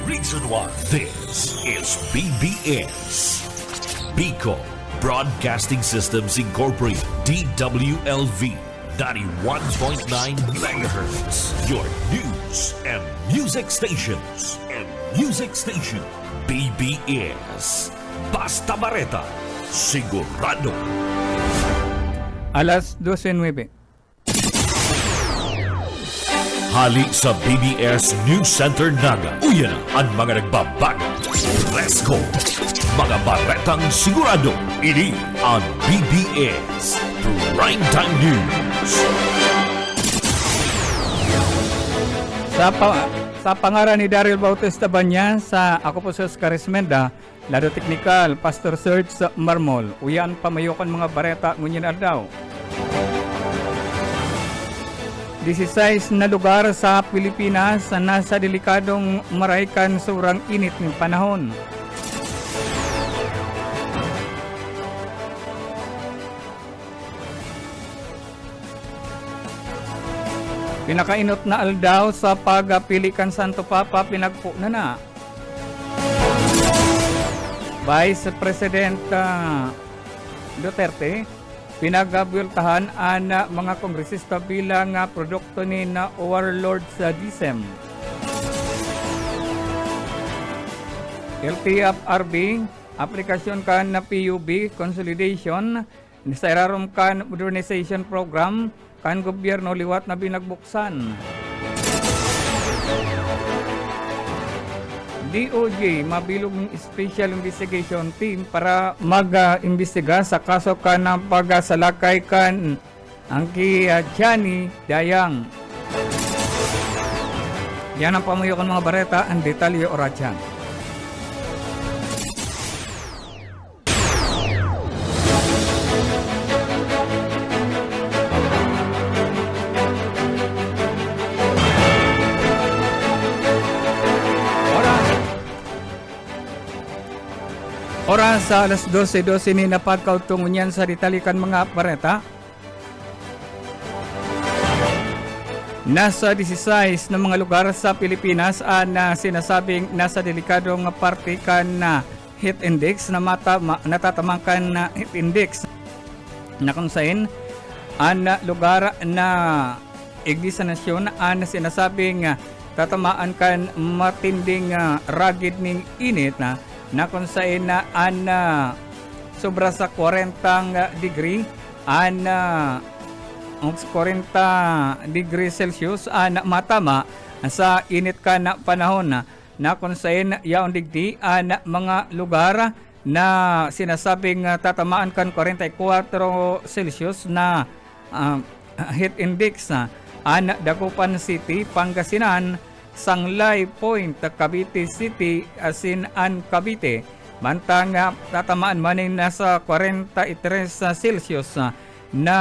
reason why this is BBS. Bicol Broadcasting Systems Incorporated, DWLV 91.9 megahertz. Your news and music stations. BBS. Basta Bareta. Sigurado. Alas 12:09. Hali sa BBS News Center Naga. Uyan ang mga nagbabaga. Presko. Mga baretang sigurado. Ini ang BBS Primetime News. Sa pangaran ni Daryl Bautista Banyan, sa ako po si Oscar Esmenda, Lado Technical, Pastor Serge sa Marmol. Uyan pamayokon mga bareta ngunyan aldaw. 16 na lugar sa Pilipinas na nasa delikadong maraykan sobrang init ng panahon. Pinakainot na aldaw sa pagpili kan Santo Papa, pinagpo na. Vice President Duterte, pinagabultahan ang mga kongresista bilang produkto ni na overlord sa DSEM. LTFRB, aplikasyon kan na PUB consolidation, sa irarom kan modernization program, kan gobyerno liwat na binagbuksan. DOJ, mabilog ng Special Investigation Team para mag-imbestiga sa kaso kan ng pagsalakay kan ang Gianni Dayang. Yan ang pamuyokan mga bareta, ang detalye oratyan. Oras sa alas 12:12 ni napagkautungon yan sa ditalikan mga bareta. Nasa 16 na mga lugar sa Pilipinas na sinasabing nasa delikadong parte kan na heat index na natatamangkan na heat index na kung saan ang lugar na igdi sa nasyon na sinasabing tatamaan kan matinding ragid ng init na kung saan sobra sa 40 degree 40 degree Celsius matama sa init ka na panahon na kung saan yaon digdi mga lugar na sinasabing tatamaan kan 44 Celsius na heat index Dagupan City, Pangasinan, Sanglay Point, Cavite City, Asinan, Cavite. Mantang tatamaan manin nasa 43 Celsius na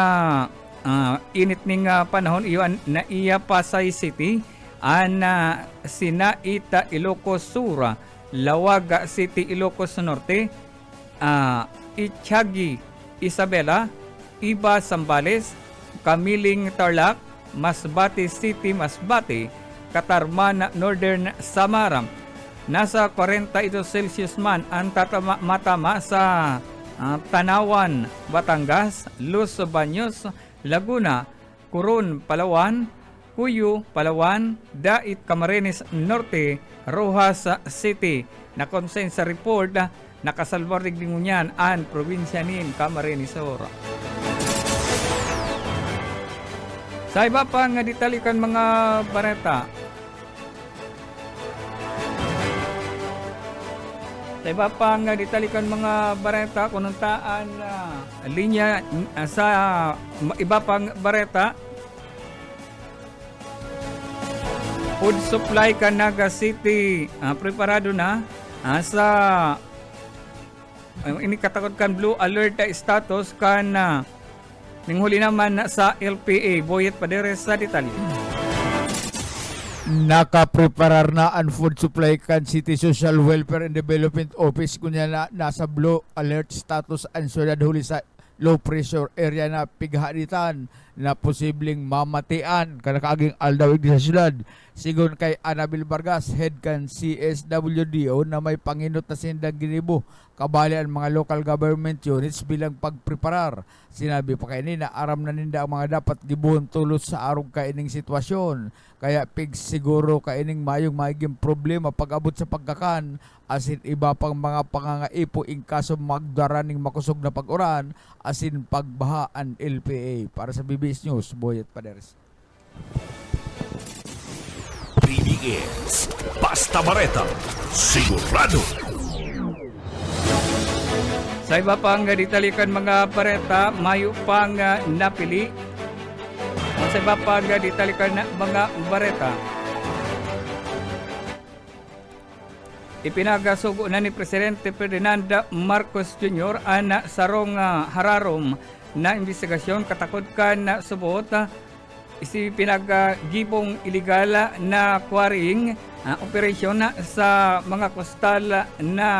init ning panahon iyon na iya Pasay City, Sinaita, Ilocos Sur, Lawaga City, Ilocos Norte, Itiagi, Isabela, Iba, Zambales, Kamiling, Tarlac, Masbate City, Masbate, Katarman, Northern Samara. Nasa 42 Celsius man ang matama sa Tanawan, Batangas, Los Baños, Laguna, Coron, Palawan, Cuyo, Palawan, Dait, Camarines Norte, Rojas City. Na konsen sa report nakasalbarig dingunyan ang probinsya nin Camarines Sur. Sa iba pang ditalikan mga bareta. Sa iba pang ditalikan mga bareta, kununtaan linya sa iba pang bareta. Food supply ka Naga City preparado na sa ini katakot kan blue alert status kan ninghuli naman sa LPA. Boyet Paderes sa detalye. Nakapreparar na ang food supply kan City Social Welfare and Development Office kunya na nasa blue alert status ang syudad huli sa low pressure area na pighaditan na posibleng mamatian kana kaaging aldawig sa syudad. Sigon kay Anabil Vargas, head kan CSWDO na may panginot na sindang ginibo kabali ang mga local government units bilang pagpreparar. Sinabi pa kay ni na aram na ninda ang mga dapat gibuhon tulos sa arog kaining sitwasyon. Kaya pig siguro kaining mayong maiging problema pag-abot sa pagkakan asin iba pang mga pangangaipo in kaso magdaraning makusog na pag-uran asin pagbaha ang LPA. Para sa BBS News, Boyet Paderes. PBS Basta Bareta, sigurado. Sa iba pang ditalikan mga bareta, mayo pang napili. Sa iba pang ditalikan na mga bareta, ipinagasugo na ni Presidente Ferdinand Marcos Jr. ang sarong hararom na investigasyon katakod kan subot isi pinaggibong iligal na quarrying operasyon sa mga coastal na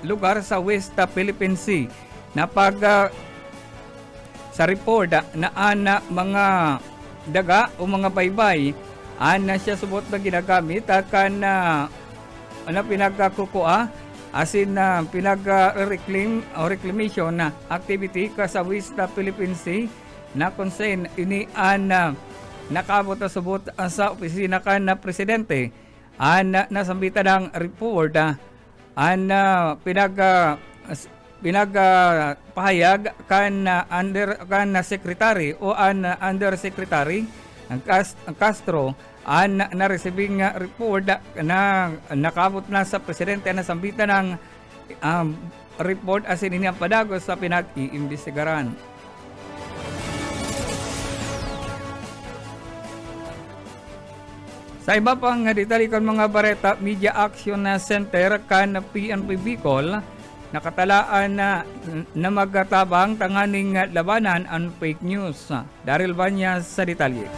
lugar sa West Philippine Sea na sa report na mga daga o mga baybay siya subot na ginagamit kan na pinagkukuha asin pinag-reclaim o reclamation na activity ka sa West Philippine Sea na concern ini nakabot na subot sa opisina kan na presidente nasambitan ng report pinagpahayag kan secretary o undersecretary ang Castro na-receiving report na nakabot na sa presidente na sambitan ng report asin ini ang padagos sa pinag-iimbestigaran. Sa iba pang detalikon mga bareta, Media Action Center kan PNP Bicol nakatalaan na magtabang tanganing labanan ang fake news. Daryl Banya sa detalye.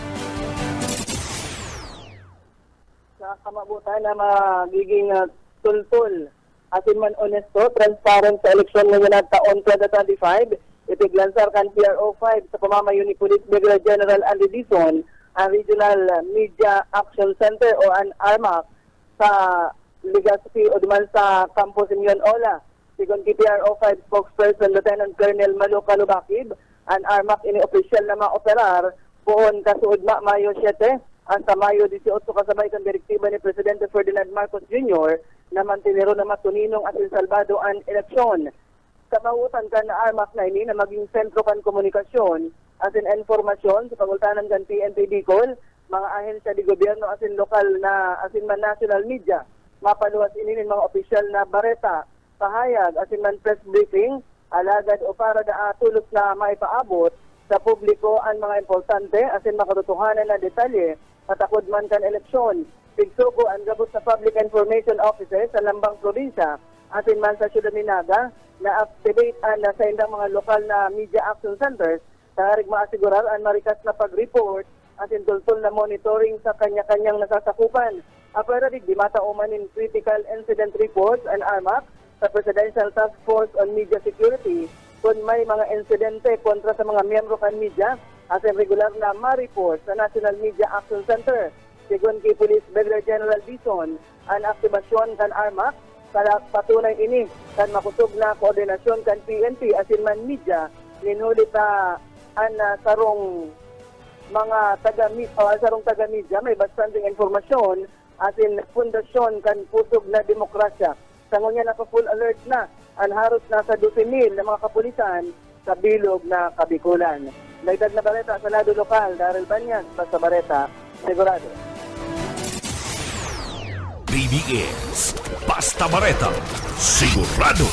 Sa kamabutan na magiging tultul asin man honesto, transparent sa eleksyon ngayon at taon 2025, itiglansar kan PRO5 sa pamamayo ni Police Brigadier General Andy Dizon ang Regional Media Action Center o ang ARMAC sa Legazpi o duman sa Campus Simeon Ola. Sigon ki PRO5 spokesperson Lieutenant Colonel Malu Kalubakib, ang ARMAC ini opisyal na maoperar buon kasuod Mayo 7 hasta Mayo 18 kasabay kan direktiba ni Presidente Ferdinand Marcos Jr. na mantinero na matuninong at salbado ang eleksyon. Sa mautan kan na ARMAC na ini na maging sentro kan komunikasyon asin informasyon sa pagultanan kan PNP Bicol, mga ahensya di gobyerno asin lokal na asin man national media, mapaluwas ini ng mga opisyal na bareta, pahayag asin man press briefing, alagad o para da tulos na maipaabot sa publiko ang mga importante asin makatotohanan na detalye patakod man kan eleksyon. Pigsuko ang gabot sa Public Information Offices sa Lambang Probinsya asin man sa Ciudad Minaga na activate na sa indang mga lokal na media action centers tarig maasigurar ang marikas na pag-report at tultul na monitoring sa kanya-kanyang nasasakupan. Apara di matauman in critical incident reports and ARMAC sa Presidential Task Force on Media Security kung may mga insidente kontra sa mga miyembro kan media at regular na ma-report sa National Media Action Center. Sigon kay Police Brigadier General Dizon, ang aktibasyon kan ARMAC kala patunay ini kan makusog na koordinasyon kan PNP asin man media linuli ta ang sarong mga taga-media may bastanteng informasyon asin pundasyon kan pusog na demokrasya. Sangon niya naka-full alert na ang harot na sa 12,000 na mga kapulisan sa bilog na Kabikulan. Dagdag na baleta sa lado lokal, Daryl Banyas, Basta Bareta, sigurado. PBS Basta Bareta, sigurado.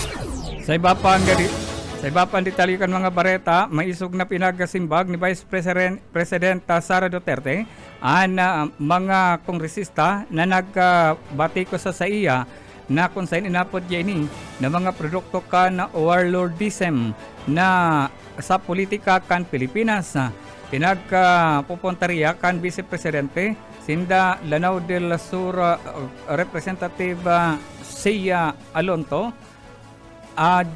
Sa iba pang detalikan mga bareta, may isog na pinagasimbag ni Vice President Sara Duterte ang mga kongresista na nagbatiko sa iya na kung saan inapod ini na mga produkto kan warlordism na sa politika kan Pilipinas. Pinagpupuntaria kan Vice Presidente Sinda Lanao del Sur Representative Sia Alonto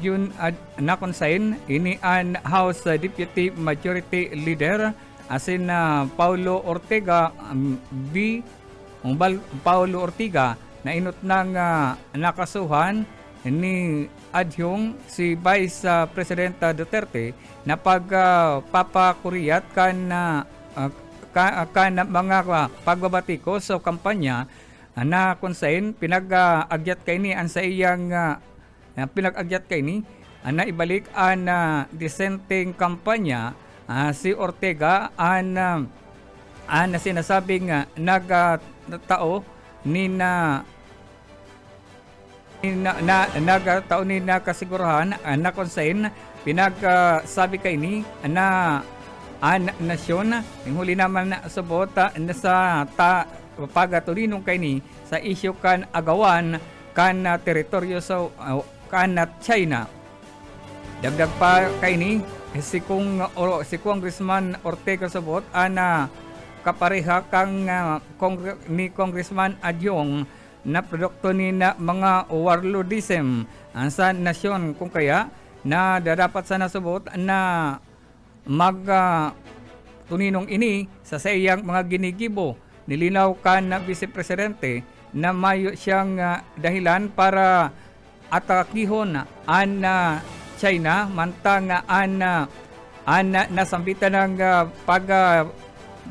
yun na konsain ini an House Deputy Majority Leader asin na Paulo Ortega Paulo Ortega na inot ng nakasuhan ni adhyung si Vice President Duterte na pagpapakuriyat kan mga pagbabatikos o kampanya na kung saan pinag-agyat kay ni an sa iyang pinag-agyat kay ni na ibalik an dissenting kampanya si Ortega an sinasabing nagtao ni nagtao ni nakasiguruhan na kung saan pinagsabi kay ni na an nasyon yung huli naman na subot na sa pagatulinong kay ni sa isyu kan agawan kan teritoryo sa kan China. Dagdag pa kay ni si Congressman Ortega subot ana kapareha kang ni Congressman Adyong na produkto ni na mga warlordism sa nasyon kung kaya na dapat sana subot na tuninong ini sa iyang mga ginigibo. Nilinaw kan na Vice Presidente na mayo siyang dahilan para atakihon an China mantang nasambitan ng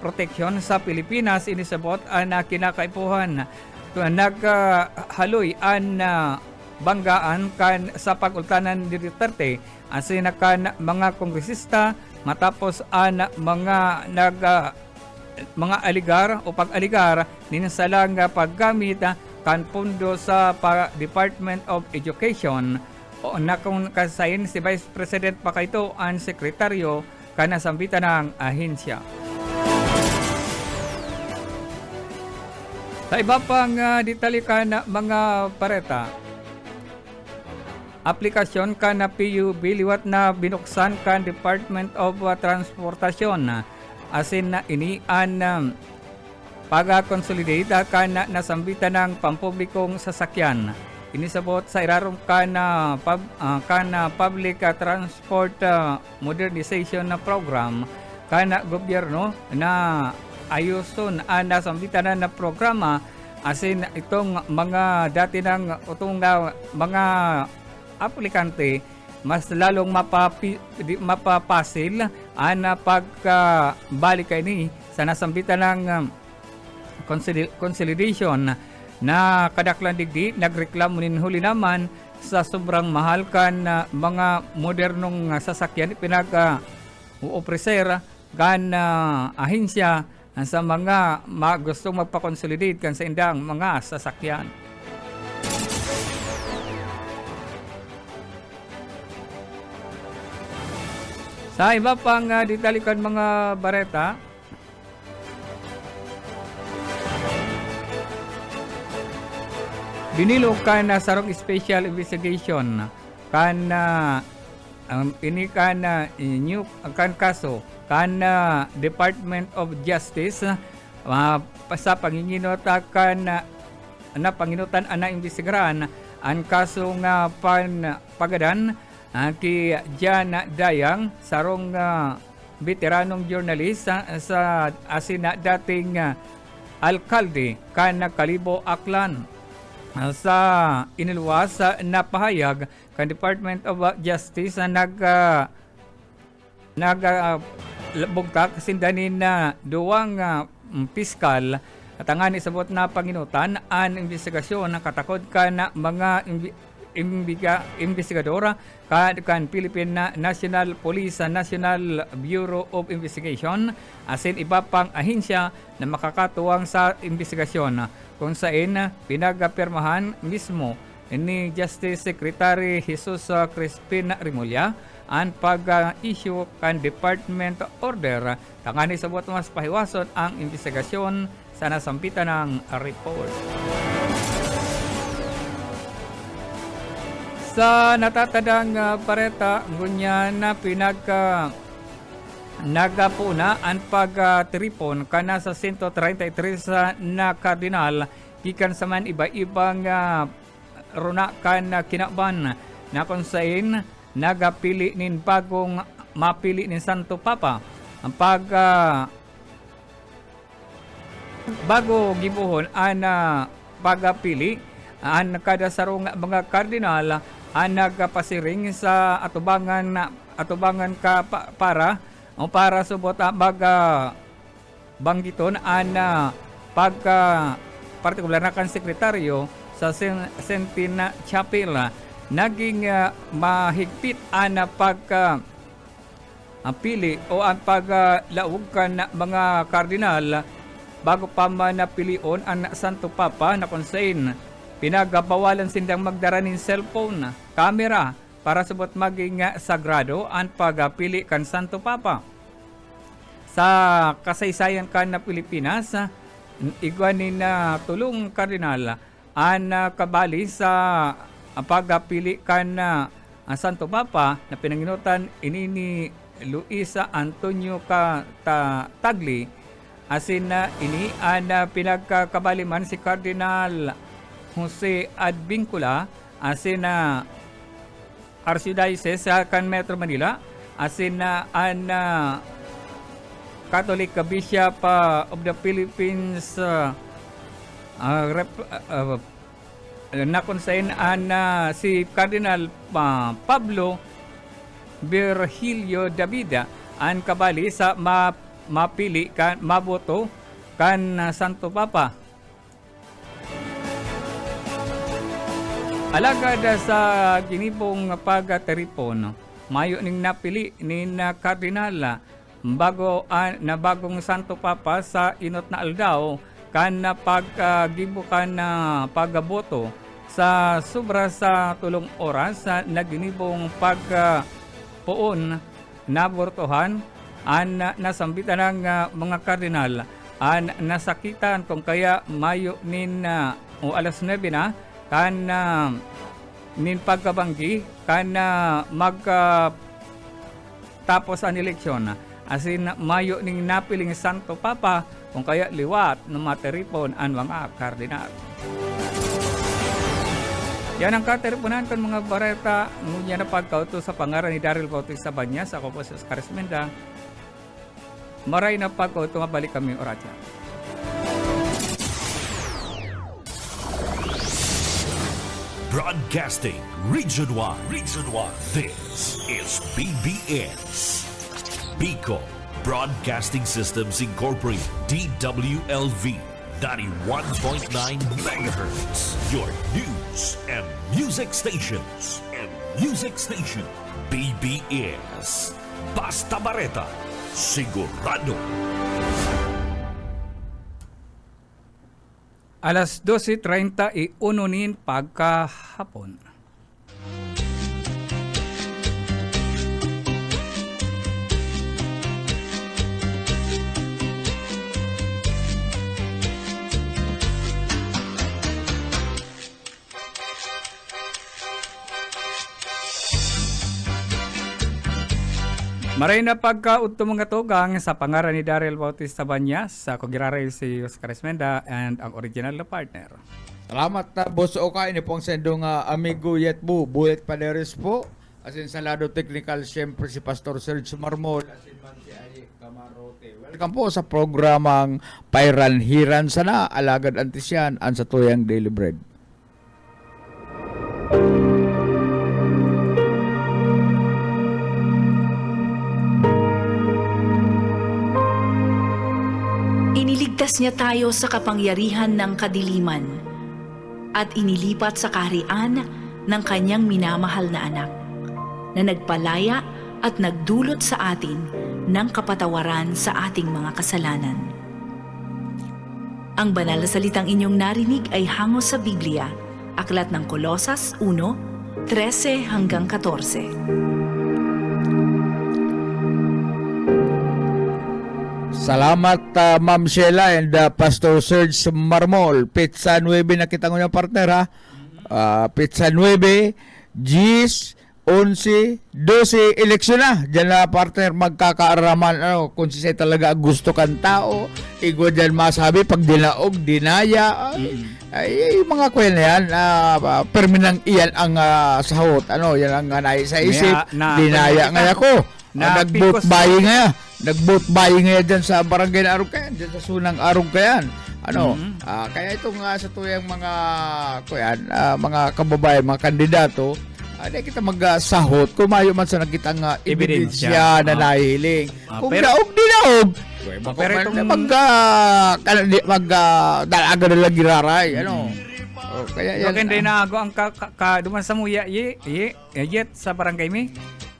proteksyon sa Pilipinas inisabot na kinakaipuhan naghaloy an banggaan kan sa pagultanan ni Duterte asin kan mga kongresista matapos an mga aligar o pag-aligar ninsalang paggamit kan pundo sa Department of Education o na kung kasayin si Vice President pa kaito ang sekretaryo kanasambitan ng ahensya. Sa iba pang detalye na mga pareta, aplikasyon ka na PUB liwat na binuksan kan Department of Transportation asin na inian pag-consolidate ka na nasambitan ng pampublikong sasakyan. Inisabot sa irarong ka na Public Transport Modernization Program ka na gobyerno na ayuson nasambitan na programa asin itong mga dati ng utong mga aplikante mas lalong mapapasil pagkabalik kay ni sa nasambitan ng consolidation na kadaklan digdi nagreklamo nin huli naman sa sobrang mahal kan mga modernong sasakyan pinag-uopreser kan ahensya sa mga gustong magpa-consolidate kan sa indang mga sasakyan. Sa iba pang detalikan mga bareta, binilo kan sarong special investigation kan ini kan new kan kaso kan Department of Justice sa panginginota kan na panginutan ana imbestigaran ang kaso nga pagadan ki Jan Dayang sarong veteranong journalist sa asina dating alkalde kan Kalibo Aklan. Sa iniluwas na pahayag kan Department of Justice nagbugtak sindanin na duwang piskal at ang isabot na panginutan ang investigasyon na katakod ka na mga investigadora kan Philippine National Police National Bureau of Investigation asin iba pang ahensya na makakatuwang sa investigasyon kung saan pinagpirmahan mismo ni Justice Secretary Jesus Crispin Rimulya ang pag-issue kan Department Order tangani sa buot mas pahiwason ang investigasyon sa nasampitan ng report. Sa natatadang pareta ngunya na nagapuna ang pagtripon kana sa 133 na kardinal gikan sa man iba-ibang runa kan kinaban na kung saan nagapili nin bagong mapili ni Santo Papa ang pag bago gibuhon ana pagapili an kada sarong mga kardinal ang nagpasiring sa atubangan para subot baga banggiton an pagka partikular na kan sekretaryo sa Sentina Chapel naging mahigpit ang pagka pili o ang paglaog kan mga kardinal bago pa man napilion ang Santo Papa na konsein pinagabawalan sindang magdara ng cellphone, camera para subot maging sagrado ang pagpili kan Santo Papa. Sa kasaysayan kan na Pilipinas, igwanin na tulong kardinal ang kabali sa pagpili kan Santo Papa na pinanginutan ini Luisa Antonio Tagli asin na ini ang pinagkakabaliman si Cardinal Jose Advincula asin na Archdiocese sa kan Metro Manila asin na ang Catholic Bishop of the Philippines na konsein si Cardinal Pablo Virgilio Davida ang kabali sa mapili kan maboto kan Santo Papa. Alagad sa ginibong pagtaripon, mayo ning napili ni na kardinal na bagong Santo Papa sa inot na aldaw kan paggibo kan pagboto sa sobra sa tulong oras sa naginibong pagpoon na bortohan an nasambitan ng mga kardinal an nasakitan kung kaya mayo nin o alas 9 na kan nin pagkabanggi kan tapos ang eleksyon asin mayo ning napiling Santo Papa kung kaya liwat ng materipon ang mga kardinal. Yan ang kateriponan kan mga bareta ngunya na pagkauto sa pangaran ni Daryl Bautista Banyas. Ako po si Oscar Esmenda. Maray na pagkauto mabalik kami oratya. Broadcasting Region 1. This is BBS. Bicol Broadcasting Systems Incorporated. DWLV 91.9 megahertz. Your news and music stations. BBS. Basta Bareta. Sigurado. Alas 12:31 nin pagkahapon. Maray na pagkaudto mga tugang sa pangaran ni Daryl Bautista Banyas, sa kogiraray si Oscar Esmenda and ang original na partner. Salamat na Boss Oka, ini pong sendong amigo Yetbu, Bullet Paderes po. Asin sa lado technical, syempre si Pastor Serge Marmol, asin man si Ari Camarote. Welcome po sa programang Pairanhiran Sana, Alagad Antisyan, ang sa Tuyang Daily Bread. Iniligtas niya tayo sa kapangyarihan ng kadiliman at inilipat sa kaharian ng kanyang minamahal na anak na nagpalaya at nagdulot sa atin ng kapatawaran sa ating mga kasalanan. Ang banal na salitang inyong narinig ay hango sa Biblia, Aklat ng Kolosas 1:13 hanggang 14. Salamat Ma'am Sheila and Pastor Serge Marmol. Pizza 9 nakita ko yung partner ha. Pizza 9, Gis, 11, 12, eleksyon na. Diyan na partner magkakaaraman kung siya talaga gusto kang tao. Igo dyan masabi pag dinaog, dinaya. Ay, mga kwel na yan. Perminang iyan ang sahot. Yan ang nais sa isip. Dinaya nga ako. Nag-book buying nga. nag-boat buying ngayon dyan sa barangay na Arugkayan, dyan sa Sunang Arugkayan. Ano, kaya itong sa tuyang mga mga kababayan, mga kandidato, di kita magsahot kung mayo man sa nakitang ebidensya na nahihiling. Kung pero- daog, di daog. pero itong- Dalaga na lang giraray. Ano? Kaya yan. Maganda na ako ang duman sa muya yet sa barangay mi.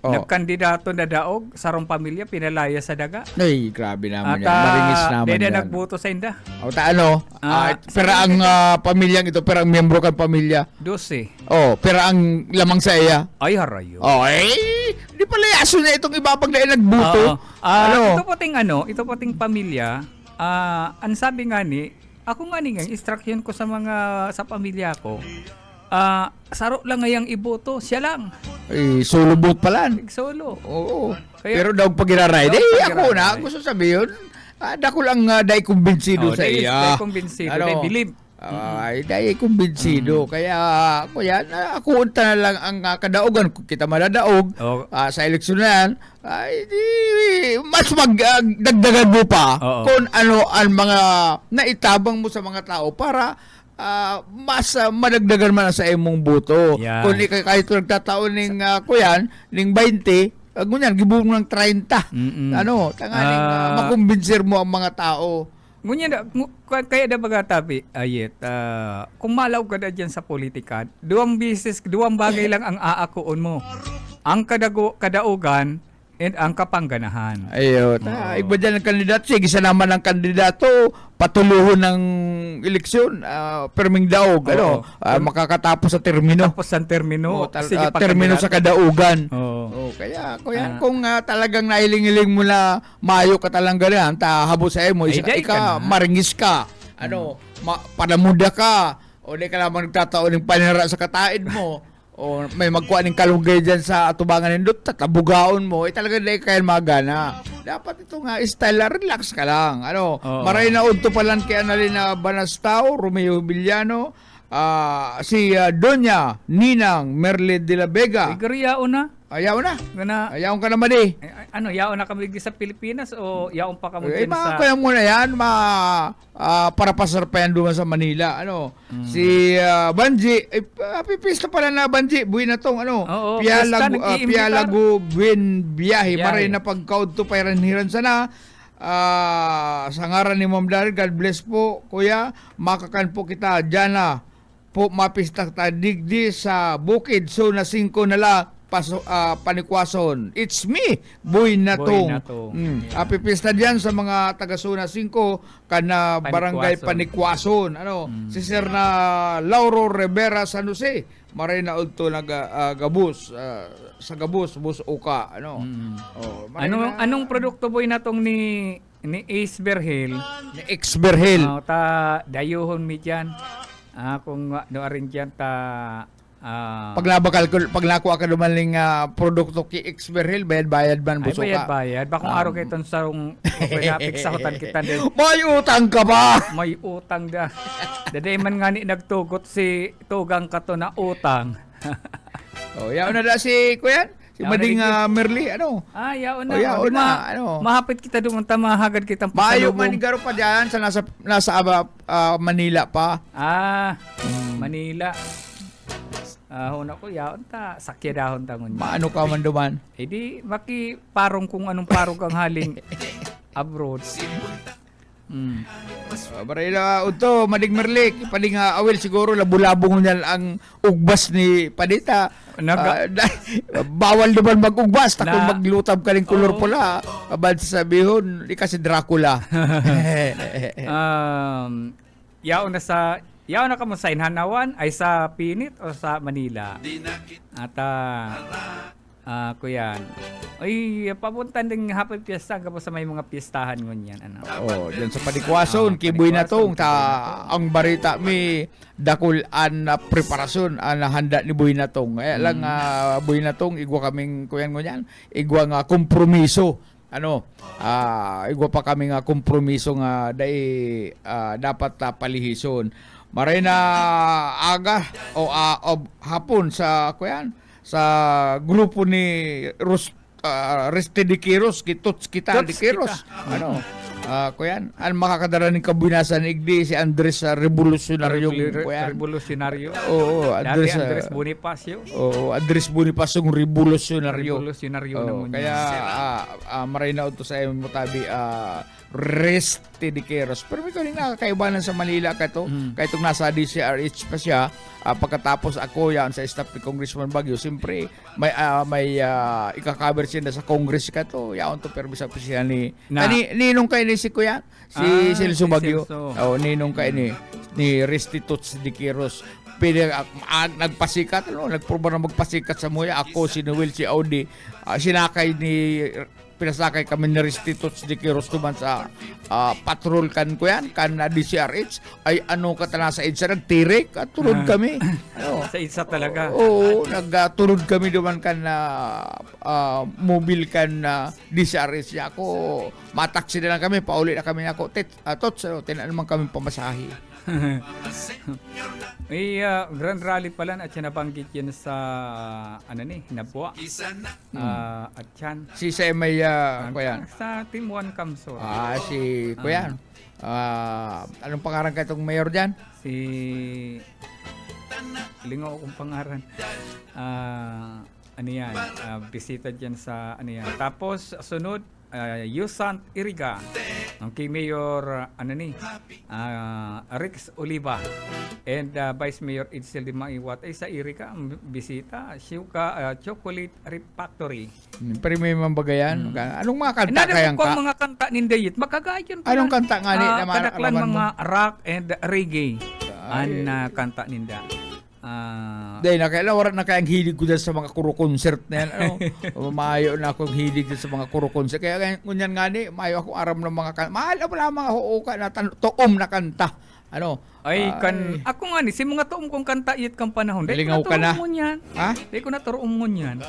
Oh. Nagkandidato na daog sarong pamilya pinalaya sa daga. Ay, grabe naman At yan. Maringis naman dede yan. nagbuto sa inda. O, pero ang pamilyang ito, pero ang miyembro kang pamilya. 12. Pero ang lamang sa iya. Ay harayo. Di pala yaso na itong ibabag na nagbuto. Ito pating pamilya, ang sabi nga ni, ako nga ni instruction ko sa sa pamilya ko, saro lang ngayang iboto, siya lang, Solo vote pala. solo. Oo. Kaya- Pero daw pag-iraray. Daw Ako pag-iraray. na, gusto sabihin, dako lang dahil kumbinsido sa iya. Dahil kumbinsido, dahil believe. Dahil kumbinsido. Kaya ako yan, ako unta na lang ang kadaogan. Kung kita maladaog sa eleksyon na yan, mas magdagdagan mo pa Oo. kung ano ang mga naitabang mo sa mga tao para mas madagdagan man sa imong boto. Yeah. Kung kahit nagtataon ning kuyan, ning 20, ngunyan gibuong ng 30. Ano, tanganing makumbinser mo ang mga tao. Ngunya kaya da baga tapi ayet kung malaw ka da dyan sa politika, duwang bagay lang ang aakuon mo. Ang kadaugan and ang kapangganahan. Ayo, iba dyan ang kandidato. Sige, isa naman ang kandidato, patuluhon ng eleksyon, perming daog, makakatapos sa termino. Tapos ang termino, sige pa Termino sa kandidato. kadaugan. Oo. Kaya kung talagang nahiling-hiling mo na mayo ka talang ganyan, habo sa mo, Ay, dahil ka na. maringis ka, panamuda ka, o di ka lamang nagtataon ng panira sa katain mo, o may magkuha ng kalugay dyan sa atubangan ng dot, tatabugaon mo, talaga dahil kaya magana. Dapat ito nga, style, relax ka lang. Maray na udto palang kaya Annalena Banastao, Romeo Villano, si Doña Ninang Merle de la Vega. Siguro yaon na. Ayaw na. Gana, Ayaw ka naman eh. yaon na kami sa Pilipinas o yaon pa kami dyan Mga sa... kaya muna yan, para pasar pa yan doon sa Manila. Si Banji, pipista pala na Banji, buwi na tong Oo, pista, nag-iimbita. Pialago Buin Biyahe. Biyahe. Maray na pagkaud to pairanhiran sana. Sa ngaran ni Ma'am Dar, God bless po, kuya. Makakan po kita dyan na po mapista ta digdi sa bukid. So na 5 na la panikwason. It's me, Boy Natong. Happy pista diyan sa mga taga-Suna 5 kana barangay Panikwason. Si Sir na Lauro Rivera San Jose. Maray na udto gabus sa gabus bus uka Anong produkto boy natong ni Ace Berhel? ni Ex Berhel. Ta dayuhon mi dyan. Kung rin dyan Pag nakuha ka dumaling produkto ki Ex Berhel, bayad man buso ka. bayad. Bakong araw kayo itong sarong pinapiksahotan kita din. May utang ka ba? May utang da. Daday man nga ni nagtugot si Tugang kato na utang. Yaon na da si Kuyan? Si Yaon Mading na Merly, Yaon na. yaon na, Mahapit kita doon, mahagad kitang Mayo pasalubong. manigaro pa diyan sa nasa Manila pa. Manila. Huna ko, yaon ta. Sakya dahon ta ngunyan. Maano ka man duman? Di, makiparong kung anong parong kang haling abroad. Barila udto Mading Merlik, paling awil siguro labulabong niya ang ugbas ni Padita. Bawal naman mag-ugbas kung maglutab ka ng kulor pula. Abad sabihon, di kasi Dracula. Yaon na ka mo sa Inhanawan ay sa Pinit o sa Manila. At kuyan. Ay, papuntan din hapon piyesta ka po sa may mga pistahan ngunyan. Diyan sa Panikwason, kiboy na tong ang barita mi dakulan na preparasyon ang handa ni Boy na tong. Lang Boy na tong igwa kaming kuyan ngunyan, igwa nga kompromiso. Igwa pa kami nga kompromiso nga dapat palihison. Maray na aga o hapon sa kuyan sa grupo ni Reste de Quiros, Kituts kita de Quiros. Ano? Kuyan, ang makakadara ng kabinasan igdi si Andres Revolucionario. Kuyan. Revolusyonaryo. Oo, Dati Andres. Andres Bonifacio. Oo, Andres Bonifacio Revolucionario. Revolusyonaryo Oo, naman kaya maray na to sa mo tabi Reste de Quiros. Pero may kaling nakakaibanan sa Manila kato. Kaya itong nasa DCRH pa siya. Pagkatapos ako yan sa staff ni Congressman Baguio, siyempre may ika-cover siya na sa Congress ka to. Yaon to permis sa siya ni ninong kay ni si Kuya si Celso Baguio. Oh, ninong kay ni Restituts de Quiros. Nagpasikat, nagproba na magpasikat sa muya. Ako, si Noel, si Audi, pinasakay kami ni Restituts de Quiros tuman sa patrol kan ko yan, kan DCRH, ay ano ka tala sa EDSA, nagtirik, at turod kami. Sa isa talaga. Oo, nagturod kami duman kan mobile kan DCRH. Ako, mataksi na lang kami, pauli na kami ako. Tots, tinan naman kami pamasahe. May Grand Rally pala at siya nabanggit yan sa Hinabwa. At yan. Si may, kuyan. Sa Team 1 Kamsor. Si kuyan. Anong pangalan ka itong mayor dyan? Si Lingaw kong pangaran. Bisita dyan sa Tapos sunod Yusant Iriga, ang kay Mayor Rex Oliva, and Vice Mayor Edsel Di Maiwat ay sa Iriga ang bisita, Shuka Chocolate Refactory. Pero may mambagayan. Anong mga kanta kayang ka? Mga kanta nindayit, magkagayon pa. Anong kanta nga ni? Kadaklan mga rock and reggae. Ang kanta ninda. Dahil nakailan na kayang hilig ko dyan sa mga kuro-concert na yan. Mayo na akong hilig dyan sa mga kuro-concert. Kaya ngunyan nga ni, mayo akong aram ng mga kanta. Mahal mo lang mga huuka na tuom na kanta. Ako nga ni, si mga tuom kong kanta iyat kang panahon. Nalingaw ka na? Ha? Dahil ko na turoom mo yan.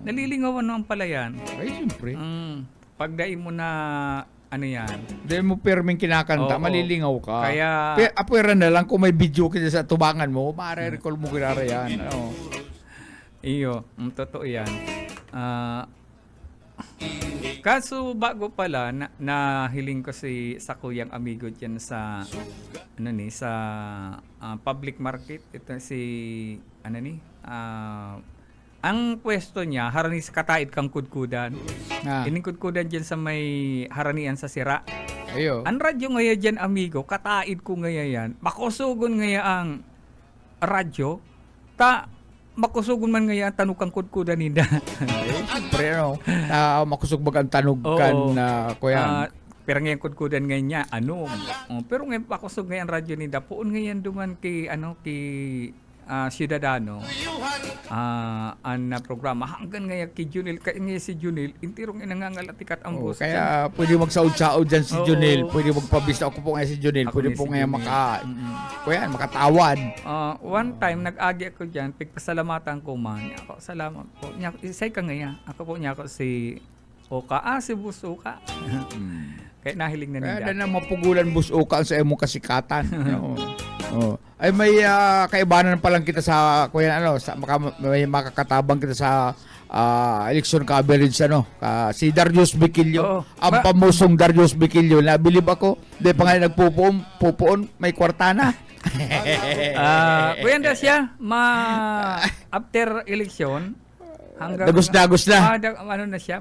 Nalilingawan naman pala yan. Ay, siyempre. Pagdain mo na Dahil mo perming kinakanta, malilingaw ka. Kaya apwera na lang kung may video ka sa tubangan mo, ma-recall mo kinara yan. Iyo, totoo yan. Kaso bago pala na hiling ko sa kuyang amigo diyan sa sa public market, ito si ang pwesto niya harani sa kataid kang kudkudan. Ining kudkudan diyan sa may haranian sa sira. Ayo. Ang radyo ngaya diyan amigo, kataid ko ngaya yan. Makusugon ngaya ang radyo makusugon man ngaya ang tanukang kudkudan ninda. Siyempre makusog bagang tanog kan kuya. Pero ngayon kudkudan ngayon niya, pero ngayon pakusog ngayon radyo ninda, puon ngayon duman kay Ciudadano programa hanggang ngayon kay Junil, kaya ngayon si Junil intirong inangangalatikat ang bus kaya pwede magsaud-saud dyan si Junil, pwede magpabista ako po ngayon si Junil, pwede po ngayon makatawad. One time nag-agi ako dyan, pigpasalamatan ko man ako, salamat po niya, isay ka ngayon ako po niya ako si Oka, si Bus Oka. Kaya nahiling na nila. Kaya na mapugulan Bus Oka sa imong kasikatan. Ay may kaibanan pa lang kita sa kuya may makakatabang kita sa election coverage si Darius Biquillo, ang pamusong Darius Biquillo, nabilib ako dahil pa nga nagpupuon may kwartana. Kuya siya after election hanggang dagos-dagos na.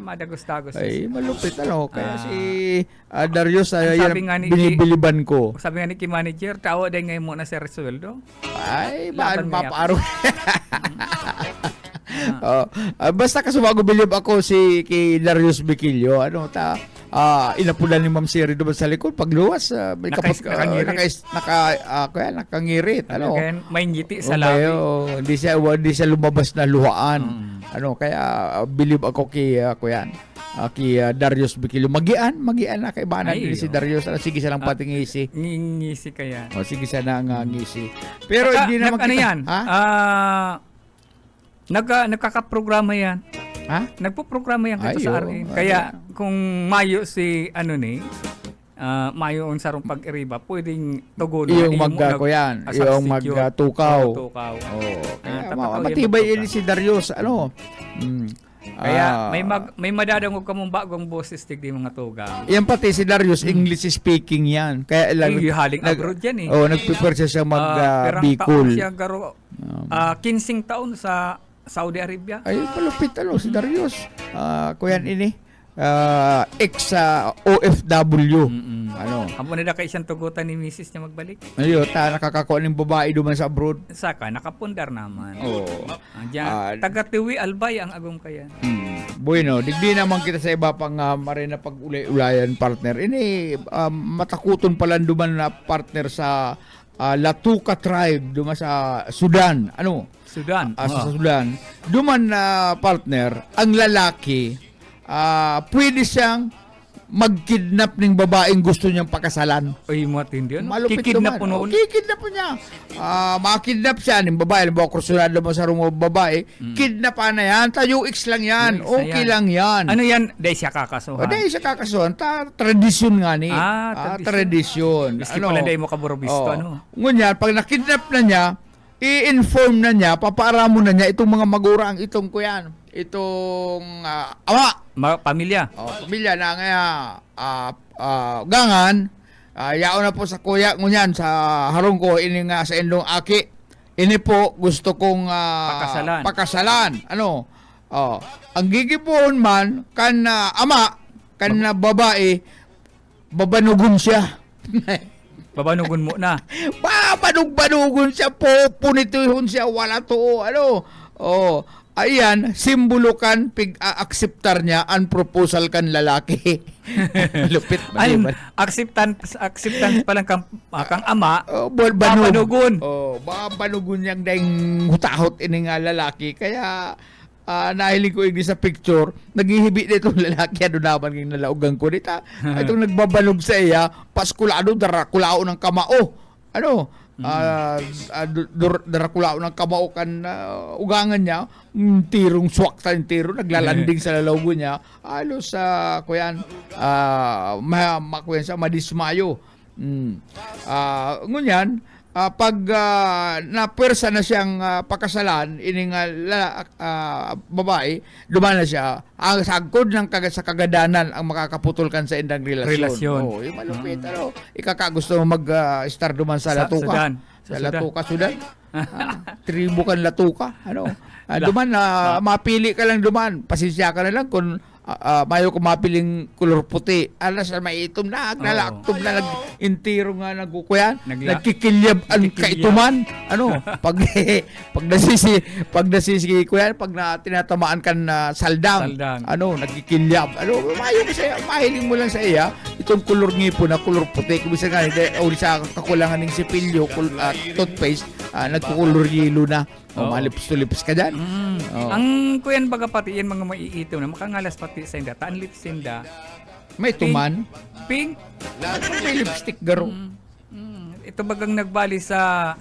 Madagos-dagos. Ay, malupit kaya si Darius binibiliban ko. Sabi nga ni Kim Manager, tawa din ngayon muna si Resueldo. Ay, mapaaro. Basta kasumago bilib ako kay Darius Biquillo, inapulan ni Ma'am Siri doon sa likod pagluwas may nakangirit may ngiti sa labi. Hindi siya lumabas na luhaan. Kaya bilib ako kay Darius Biquillo. Magian na kaibanan din si Darius. Sige siya lang patingisi. Ngisi kaya. Sige siya na ngisi. Pero hindi naman nagkakaprograma yan. Nagpo-programa yan kasi sa RN. Kaya kung mayo si mayo ang sarong pag-iriba, pwedeng tugon yung magtukaw. Tukaw. Kaya matibay yun si Darius. Kaya may madadangog ka mong bagong boses tigdi mga tugang. Yan pati si Darius, English speaking yan. Kaya lang, Ay, haling abroad yan eh. nag-prepare siya Perang Bicol. taon siya garo. 15 taon sa Saudi Arabia. Ay, palupit si Darius. Kuyan ini. Ex-OFW. Ano? Amo na kay siyang tugutan ni Mrs. niya magbalik. Ayun, nakakakuha ng babae duman sa abroad. Saka, nakapundar naman. Oo. Taga-Tiwi Albay ang agong kaya. Bueno, digdi naman kita sa iba pang marina pag-ulay-ulayan partner. Ini matakuton pala duman na partner sa Latuka tribe duman sa Sudan. Ano? Sudan. Sa Sudan. Duman na partner, ang lalaki pwede siyang mag-kidnap ng babaeng gusto niyang pakasalan. Ay, matindi yan. Malupit Kikidnap po naman. noon. Kikidnap po niya. Makidnap siya ng babae. Halimbawa, kursunado mo sa rumo babae. Kidnapan na yan. Tayo X lang yan. X Okay lang yan. Ano yan? Dahil siya kakasuhan. Dahil siya kakasuhan. Tradisyon nga ni. Tradisyon. Biski pala dahil mo kaborobisto. Ngunyan, pag nakidnap na niya, i-inform na niya, papaaramo na niya itong mga magurang, itong kuyan, itong ama. Pamilya. Pamilya na nga gangan, yao na po sa kuya ngunyan sa harong ko, ini nga sa indong aki. Ini po gusto kong pakasalan. Ano? Ang gigipon man, kan ama, kan babae, babanugon siya. Babanugon mo na. Babanugon siya po, punituhon siya, wala to, ano. Ayan, simbolo kan pig-acceptar niya ang proposal kan lalaki. Lupit ba? Acceptance pa lang kang ama. Babanugon. Babanugon niyang daing hutahot ini nga lalaki. Kaya nahiling ko igdi sa picture, naghihibi na itong lalaki, ano naman yung nalaugan ko dita. Itong nagbabanog sa iya, paskulado, darakulao ng kamao. Ano? Darakulao ng kamao kan ugangan niya, tirong swak sa tiro, naglalanding sa lalago niya. Alos sa kuyan, makuyan sa madismayo. Ngunyan, pag napersa na siyang pakasalan, ining babae, duman na siya, ang sagkod ng sa kagadanan ang makakaputol kan sa indang relasyon. Yung malupit, ikakagusto mo mag-star duman sa Latuka. Sudan. Sa Latuka, Sudan. Tribo kan Latuka. Duman, mapili ka lang duman. Pasensya ka na lang kung mayo ko mapiling kulor puti. Alas na maitom na, nalaktom na, nag-intiro nga nagkukuyan, nagkikilyab ang kaituman. Pag nasisi kuyan, pag tinatamaan kan saldang. Nagkikilyab. Mayo ko sa'yo, mahiling mo lang sa iya, itong kulor ngipo na kulor puti. Kung bisa nga, sa kakulangan ng sipilyo, toothpaste, nagkukulor yelo na. Malips-tulips ka dyan. Ang kuyan baga pati yan mga maiitaw na makangalas pati sa inda. Taanlit sinda. May tuman. Pink. May lipstick garo. Ito bagang nagbali sa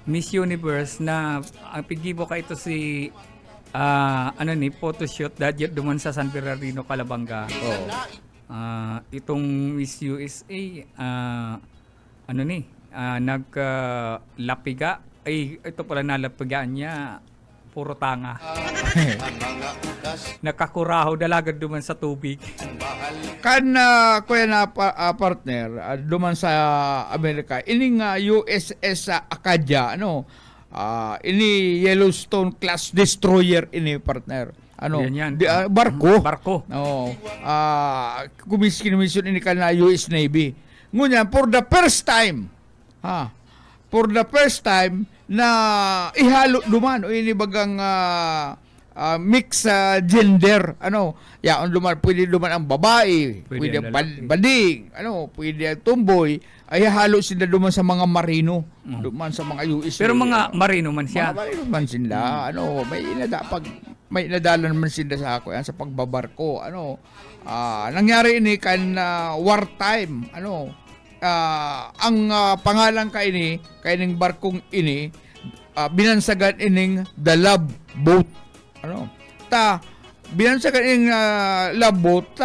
Miss Universe na ang pigibo ka ito si photoshoot dahil duman sa San Bernardino, Calabanga. Itong Miss USA naglapiga. Ay, ito pala nalapigaan niya, puro tanga. Nakakuraho dalagad duman sa tubig. Kan kuya na partner, duman sa Amerika, ining USS Acadia, ini Yellowstone class destroyer ini partner. Yan. Barko. Kumiskin ini kan US Navy. Ngunyan, for the first time, na ihalo duman o ini bagang mix gender, yaon duman, pwede duman ang babae, pwede bading, pwede ang tumboy, ay halo sila duman sa mga marino, duman sa mga US. Pero mga marino man siya. Mga marino man sila, may inadalan man sila sa sa pagbabarko, nangyari ini kan wartime, ang pangalan kaining barkong ini, binansagan ining the love boat. Binansagan ining love boat,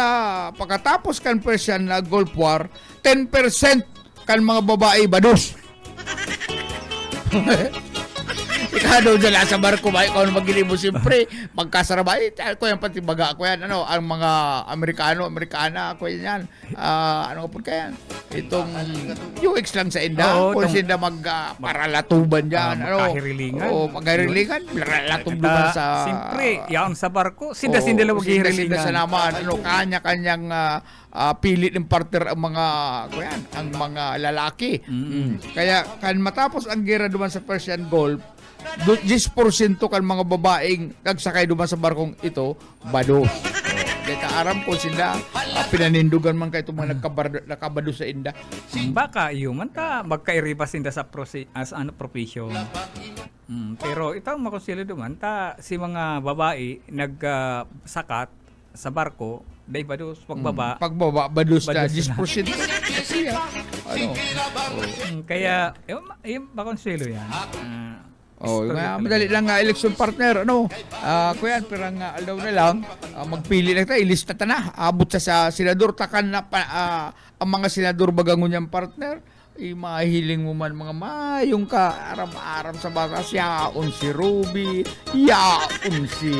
pagkatapos kan Persian na Gulf War, 10% kan mga babae bados. Ikaw daw dyan sa barko ba? Ikaw na mag-ilibo siyempre. Magkasarabay. Ako yan pati baga ako yan. Ano, ang mga Amerikano, Amerikana, ako yan. Ano po kaya? Itong UX lang sa inda. Oo, Kung itong- sila paralatuban dyan. magkahirilingan. Magkahirilingan. Latuban sa... Siyempre, yaon sa barko, sinda-sinda lang Sinda maghihirilingan. sa naman. Kanya-kanyang pili ng partner ang mga ang mga lalaki. Kaya kan matapos ang gera duman sa Persian Gulf, 10% kan mga babaeng nagsakay duman sa barkong ito, bados. Dito aram ko sila pinanindugan man kay itong mga nakabado sa inda. Baka man ta magkairiba sinda sa profession. Pero ito makonsilo duman ta si mga babae nagsakat sa barko dahil bados pagbaba. Pagbaba, bados na. Bados 10% kasi Kaya yung makonsilo yan. Madali lang nga election partner. Kuya, pirang aldaw na lang, magpili lang tayo, ilista ta na. Abot sa senador, takan na ang mga senador bagangon niyang partner. Mahiling mo man mga mayong ka, aram-aram sa batas, yaon si Ruby, yaon si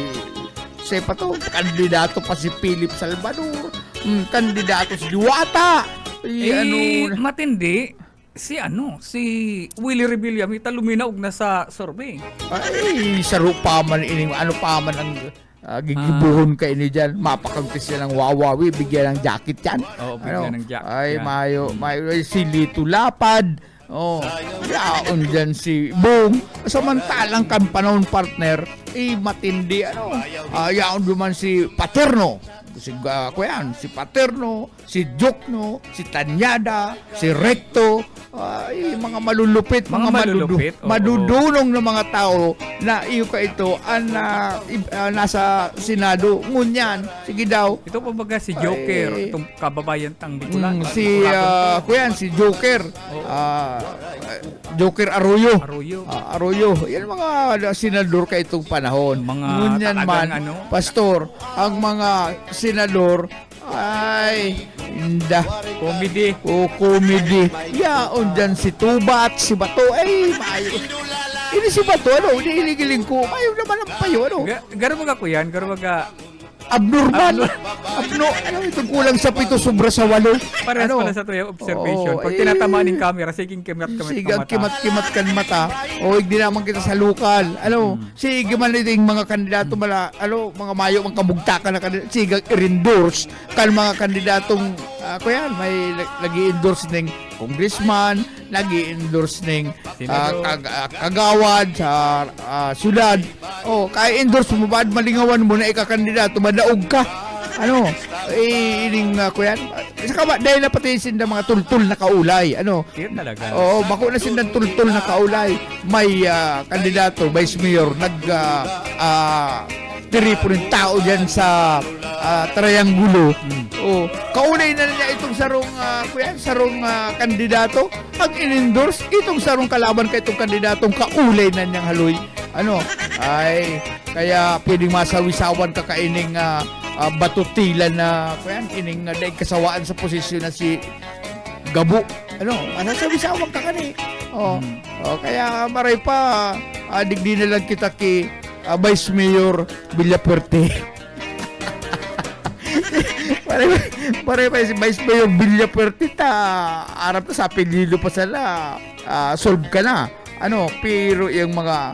pa to, kandidato pa si Philip Salvador, kandidato si Diwata. Matindi si Willie Rebilla mita luminaog na sa survey. Ay, saro pa man ining ano pa man ang gigibuhon ka ini dyan. Mapakagtis yan ng wawawi, bigyan ng jacket yan. Oo, bigyan ng jacket Ay, yan. mayo si Lito Lapad. Yaon dyan si Boom. Samantalang kan panahon partner, matindi yaon duman si Paterno. Si Paterno, si Jokno, si Tanyada, si Recto, mga malulupit, Mga malulupit, oo. madudunong na mga tao na iyo ka ito nasa Senado. Ngunyan, sige daw. Ito pa baga si Joker, Ay. itong kababayan tang Bicolano. Si Joker. Joker Arroyo. Arroyo. Yan mga senador ka itong panahon. Mga Ngunyan man, talagang pastor, ang mga senador ay inda. Comedy. Comedy. Yaon dyan si Tubat, si Bato. Ay, mayo. Ini si Bato, inihiling ko. Mayo naman ang payo, Garo baga ko yan, garo baga abnormal. Itong kulang sa 7 sobra sa 8. parehas pala sa tuyang observation. Oo, Pag tinatamaan ng camera, sige kimat-kamat Sige, ng mata. kimat-kimat kan mata. Hindi naman kita sa lokal. Sige man ito yung mga kandidato mga mayo, mga kabugtakan na kandidato. Sige, i-endorse kan mga kandidatong may nag-i-endorse ng congressman, nag-i-endorse ng kagawad sa syudad. Kaya-endorse mo, baad malingawan mo na ikakandidato, madaog ka. Ining kuyan. Saka ba, dahil na pati sinda mga tultul na kaulay. Yun talaga. Bako na sinda tultul na kaulay. May kandidato, vice mayor, tiripo ng tao dyan sa Triangulo. Kaulay na niya itong sarong kandidato. Ang in-endorse, itong sarong kalaban kay itong kandidatong kaulay na niyang haloy. Kaya pwedeng masawisawan ka kaining batutilan na ining daig kasawaan sa posisyon na si Gabo. Masasawisawan ka kani. Kaya maray pa digdi na lang kita ki Vice Mayor Villapuerte. Pare pa si Vice Mayor Villapuerte arap na sa apelyido pa sila. Solve ka na. Pero yung mga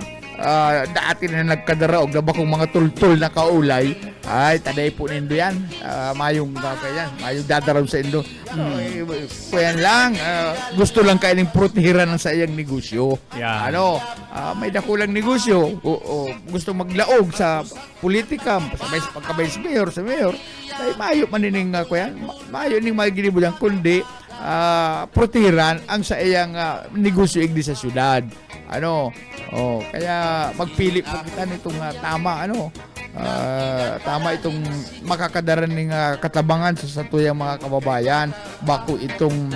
dati na nagkadaraog na bakong mga tultul na kaulay, ay taday po nindo yan. Mayong yan. Mayong dadaraw sa indo. Kuyan lang. Gusto lang kayo ng protehiran ng sa iyang negosyo. Yeah. May dakulang negosyo. Gusto maglaog sa politika, sa pagka-vice mayor, sa mayor. Ay mayo manining kuyan. Mayo ning maginibo yan kundi protehiran ang sa iyang negosyo igdi sa syudad. Kaya magpili po kita nitong tama tama itong makakadaran ng katabangan sa tuyang mga kababayan bako itong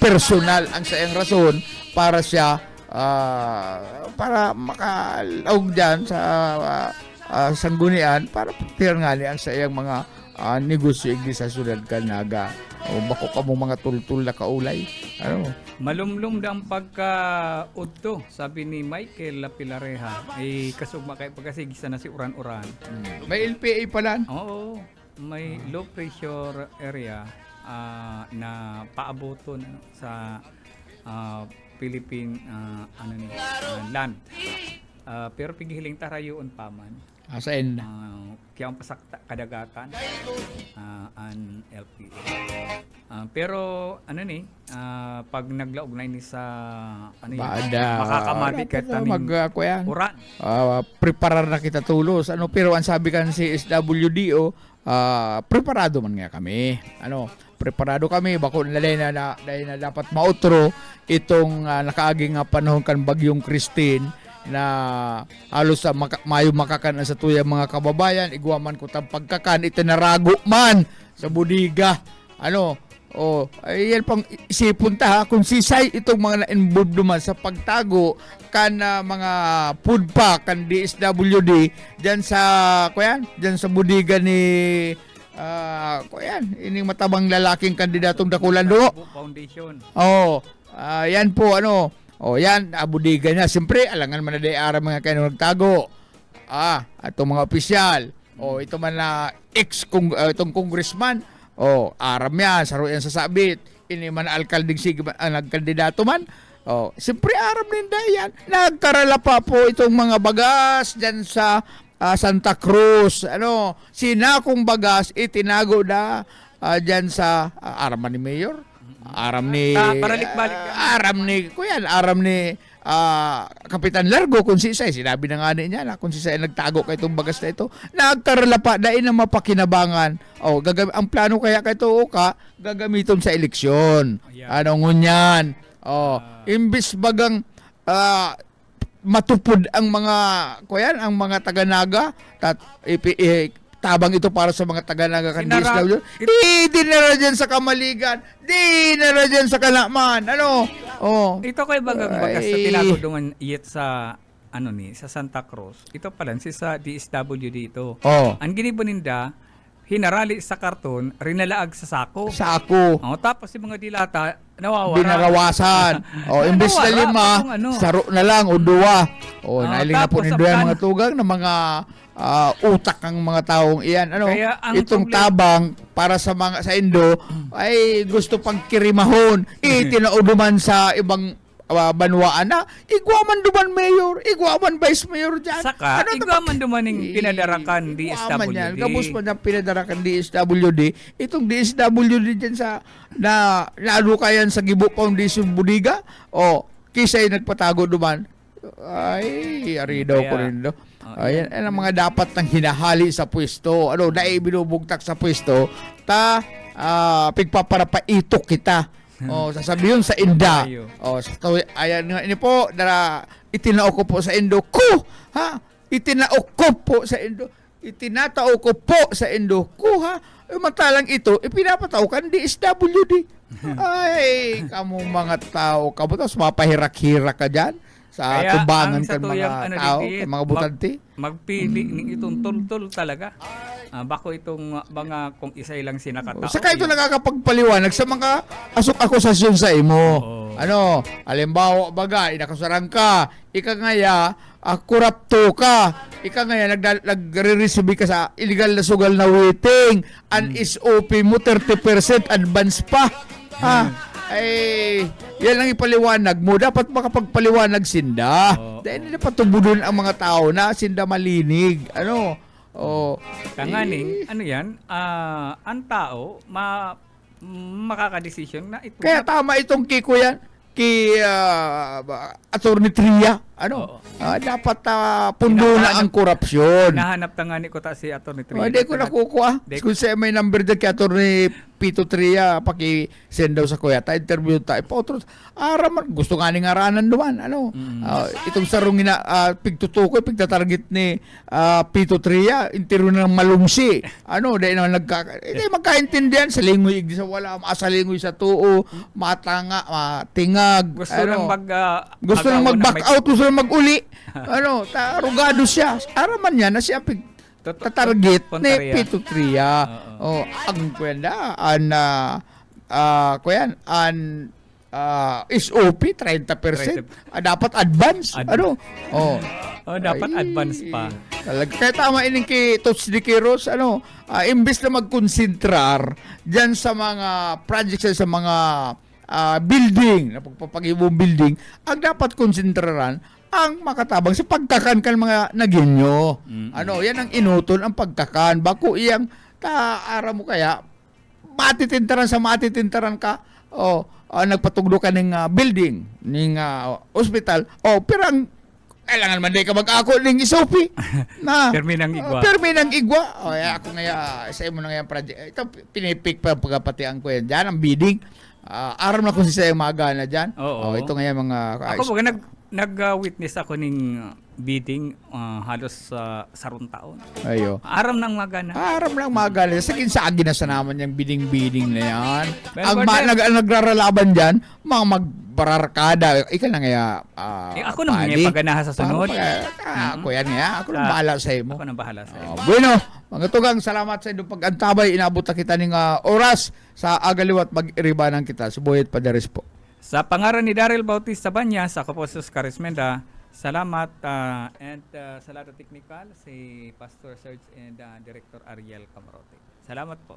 personal ang sa iyang rason para siya para makalaog dyan sa sanggunian para tirngali ang sa iyang mga negosyo igdi sa syudad Kanaga. Bako ka mong mga tultul na kaulay. Ano? Malumlum na ang pagka-udto, sabi ni Michael Lapilareja. Kasugma kay pagkasigisa na si Uran-Uran. May LPA pala. Oo, may low pressure area na paaboton sa Philippine land. Pero pigihiling tarayoon pa man. Asain. Kaya ang pasakta kadagatan an LPA. Pero pag naglaog na ini sa makakamati ka taning uran. Preparar na kita tulos. Pero ang sabi kan si SWDO, preparado man nga kami. Preparado kami bako na dapat mautro itong nakaaging panahon kan bagyong Christine na halos sa mayo makakan sa tuyang mga kababayan, igwaman ko tang pagkakan itinarago man sa budiga. Yan pang isipon ta kung sisay itong mga na-involved naman sa pagtago kan mga food pack kan DSWD diyan sa budiga ni ining matabang lalaking kandidatong dakulan do. Foundation. Yan po yan, budiga niya. Siyempre, alangan man na day ara mga kayo nagtago. Itong mga opisyal. Ito man na itong congressman. Aram yan, saro yan sa sabit. Ini man alkalding nagkandidato man. Siyempre, aram din yan. Nagkarala pa po itong mga bagas dyan sa Santa Cruz. Sinakong bagas, itinago na dyan sa aram ni Mayor. Aram ni Kapitan Largo kung sisay sinabi na nga niya na kung sisay nagtago kay itong bagas na ito nagkarala pa dahil na mapakinabangan ang plano kaya kay ito gagamiton sa eleksyon ngunyan imbis bagang matupod ang mga taga-naga tabang ito para sa mga taga-naga kan DSWD. Di na dyan sa Kamaligan. Di na dyan sa Kalaman. Ito kay bagas sa tinagudungan iyet sa sa Santa Cruz. Ito pala sa DSWD ito. Ang ginibuninda hinarali sa karton, rinalaag sa sako. Tapos yung mga dilata nawawara. Binarawasan. Imbes na 5, saro na lang o 2. Nailing na po nindo yung mga tugang ng mga utak ng mga taong iyan. Itong tabang para sa Indo ay gusto pang kirimahon. Itinauduman sa ibang banwaan na igwaman duman mayor, igwaman vice mayor dyan. Saka, igwaman duman yung pinadarakan DSWD. Kabus pa na pinadarakan DSWD. Itong DSWD dyan sa naalukayan sa Gibo Foundation Budiga kisay nagpatago duman. Ay, ari daw ko rin do. Ayan ang mga dapat nang hinahali sa pwesto. Dahil binubugtak sa pwesto, pigpaparapaitok kita. Sasabihin sa Inda. Ayan nga ini po, itinao ko po sa Indo. Itinao ko po sa Indo. Itinatao ko po sa Indo. Matalang ito, ipinapatao kan DSWD. Ay, kamong mga tao. Tapos mapahirak-hirak ka dyan. Sa tubangan kan mga tao, mga butante. Magpili ng itong tultul talaga. Bako itong mga kung isay lang sinakatao. Saka ito nakakapagpaliwanag sa mga akusasyon sa imo. Halimbawa baga, inakasarang ka, ika ngaya, kurapto ka, ika ngaya, nagre-receive ka sa illegal na sugal na waiting, an SOP mo 30% advance pa. Yan lang ipaliwanag mo. Dapat makapagpaliwanag sinda. Dahil nila patubudon ang mga tao na sinda malinig. Kanganing, yan, ang tao, makakadesisyon na ito. Kaya tama itong kiko yan. Attorney Tria. Dapat pundo na ang korupsyon. Nahanap tangani ko si Attorney Tria. Hindi ko nakukuha. Kung siya may number dyan kay Attorney Pito Tria, paki-send daw sa kuya. Interview tayo. Gusto nga ni ngaranan naman. Itong sarong pigtutukoy, pigtatarget ni Pito Tria, interview ng malungsi. Dahil naman hindi magkaintindihan sa lingoy, sa wala, maasalingoy sa tuo, matanga, matingag. Gusto nang mag-back out, gusto nang mag-uli. Arugado siya. Araman niya na siya tatarget ni Pito Tria. Ang kwenda, SOP 30%. Dapat advance. Ano? Oh. Oh, dapat advance pa. Talaga. Kaya tama ining kay Tots de Quiros, imbes na magkonsentrar diyan sa mga projects sa mga building, na pagpapagibong building, ang dapat konsentraran ang makatabang sa pagkakan kan mga naginyo. Yan ang inutol ang pagkakan. Bako iyang taara mo kaya matitintaran ka nagpatugdo ka ng building ning hospital pirang kailangan man day ka mag-ako ning isopi na Permi ng igwa. Permi ng igwa. Ako ngaya sa imo na ngayang project. Ito pinipik pa pagkapatian ko yan. Diyan ang bidding. Aram na kung si sayang magana diyan. Oo. Ito ngaya mga Ako baga nag-witness ako ning bidding halos sarong taon. Ayo. Aram ng magana. Aram lang magana. Sa ginsagi na sa naman yung bidding na yan. Pero Ang nagraralaban diyan, mga magbararkada. Ika na ngaya ako naman yung paganahan sa sunod. Ako yan ngaya. Ako nang bahala sa imo. Ako nang bahala sa iyo. Bueno, mga tugang, salamat sa inyong pag-antabay. Inabot na kita ng oras sa agaliwat mag-iribanan kita. Subuhit pa deres po. Sa pangaran ni Daryl Bautista Banyas, ako po si Oscar Esmenda. Salamat and sa lado technical si Pastor Serge and Director Ariel Camarote. Salamat po.